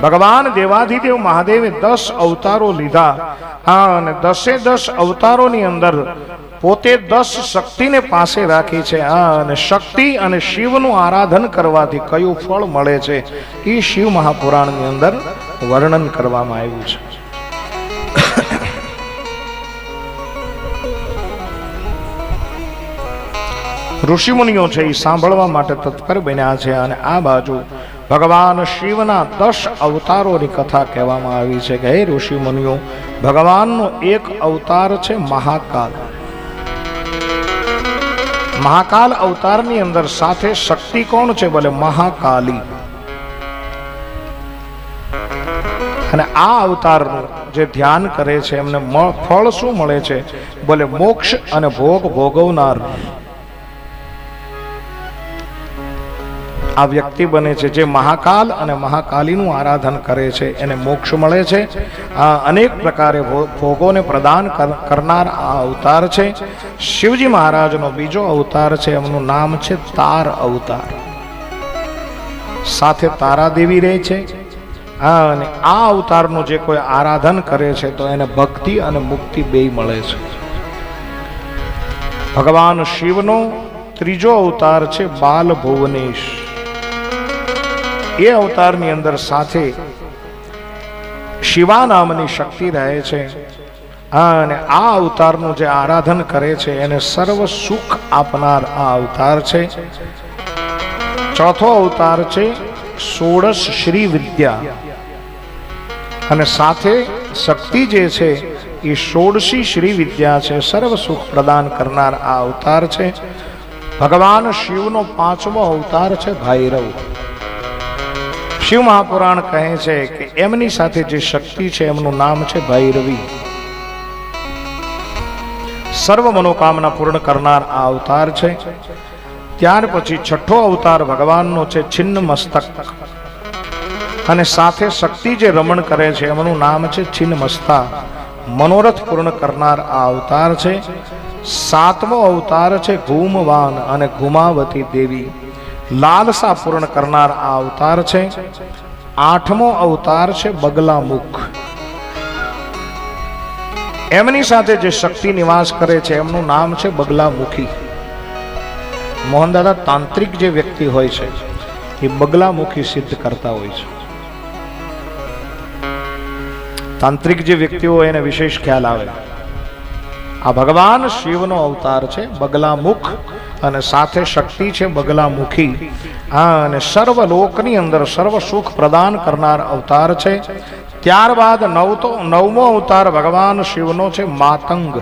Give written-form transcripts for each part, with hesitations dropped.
ભગવાન દેવાધિદેવ મહાદેવે 10 અવતારો લીધા અને 10 અવતારોની અંદર પોતે 10 શક્તિને પાસે રાખી છે અને શક્તિ અને શિવનું આરાધન કરવાથી કયું ફળ મળે છે એ શિવ મહાપુરાણની અંદર વર્ણન કરવામાં આવ્યું છે. ઋષિમુનિઓ છે એ સાંભળવા માટે તત્પર બન્યા છે અને આ બાજુ ભગવાન શિવના 10 અવતારોની કથા કહેવામાં આવી છે કે હે ઋષિમુનિઓ, ભગવાનનો એક અવતાર છે મહાકાલ. મહાકાલ અવતારની અંદર સાથે શક્તિ કોણ છે? બોલે મહાકાલી. અને આ અવતારનું જે ધ્યાન કરે છે એમને ફળ શું મળે છે? બોલે મોક્ષ અને ભોગ ભોગવનાર આ વ્યક્તિ બને છે. જે મહાકાલ અને મહાકાલીનું આરાધન કરે છે એને મોક્ષ મળે છે. આ અનેક પ્રકારે ભોગોને પ્રદાન કરનાર આ અવતાર છે. શિવજી મહારાજનો બીજો અવતાર છે, એમનું નામ છે તાર અવતાર. સાથે તારા દેવી રહે છે અને આ અવતારનું જે કોઈ આરાધન કરે છે તો એને ભક્તિ અને મુક્તિ બેય મળે છે. ભગવાન શિવનો ત્રીજો અવતાર છે બાલ ભુવનેશ. એ અવતારની અંદર સાથે શિવા નામની શક્તિ રહે છે અને આ અવતારનું જે આરાધન કરે છે એને સર્વ સુખ આપનાર આ અવતાર છે. ચોથો અવતાર છે ષોડશ શ્રી વિદ્યા અને સાથે શક્તિ જે છે એ ષોડશી શ્રી વિદ્યા છે, સર્વ સુખ પ્રદાન કરનાર આ અવતાર છે. ભગવાન શિવનો પાંચમો અવતાર છે ભૈરવ. શિવ મહાપુરાણ કહે છે કે એમની સાથે જે શક્તિ છે એમનું નામ છે ભૈરવી. સર્વ મનોકામના પૂર્ણ કરનાર આ અવતાર છે. ત્યાર પછી છઠ્ઠો અવતાર ભગવાનનો છે છિન્ન મસ્તક અને સાથે શક્તિ જે રમણ કરે છે એમનું નામ છે છિન્ન મસ્તા. મનોરથ પૂર્ણ કરનાર આ અવતાર છે. સાતમો અવતાર છે ઘૂમવાન અને ઘુમાવતી દેવી. લાલસા પૂર્ણ કરનાર આ અવતાર છે. આઠમો અવતાર છે બગલામુખ. એમની સાથે જે શક્તિ નિવાસ કરે છે એમનું નામ છે બગલામુખી. મોહનદાદા તાંત્રિક જે વ્યક્તિ હોય છે એ બગલામુખી સિદ્ધ કરતા હોય છે. તાંત્રિક જે વ્યક્તિઓ એને વિશેષ ખ્યાલ આવે. આ ભગવાન શિવનો અવતાર છે બગલામુખ અને સાથે શક્તિ છે બગલામુખી અને સર્વ લોકની અંદર સર્વ સુખ પ્રદાન કરનાર અવતાર છે. ત્યારબાદ નવમો અવતાર ભગવાન શિવનો છે માતંગ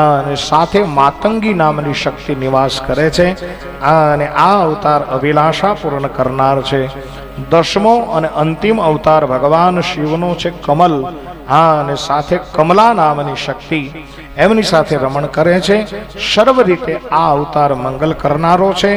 અને સાથે માતંગી નામની શક્તિ નિવાસ કરે છે અને આ અવતાર અભિલાષા પૂર્ણ કરનાર છે. દસમો અને અંતિમ અવતાર ભગવાન શિવનો છે કમલ અને સાથે કમલા નામની શક્તિ એમની સાથે રમણ કરે છે. સર્વ રીતે આ અવતાર મંગલ કરનારો છે.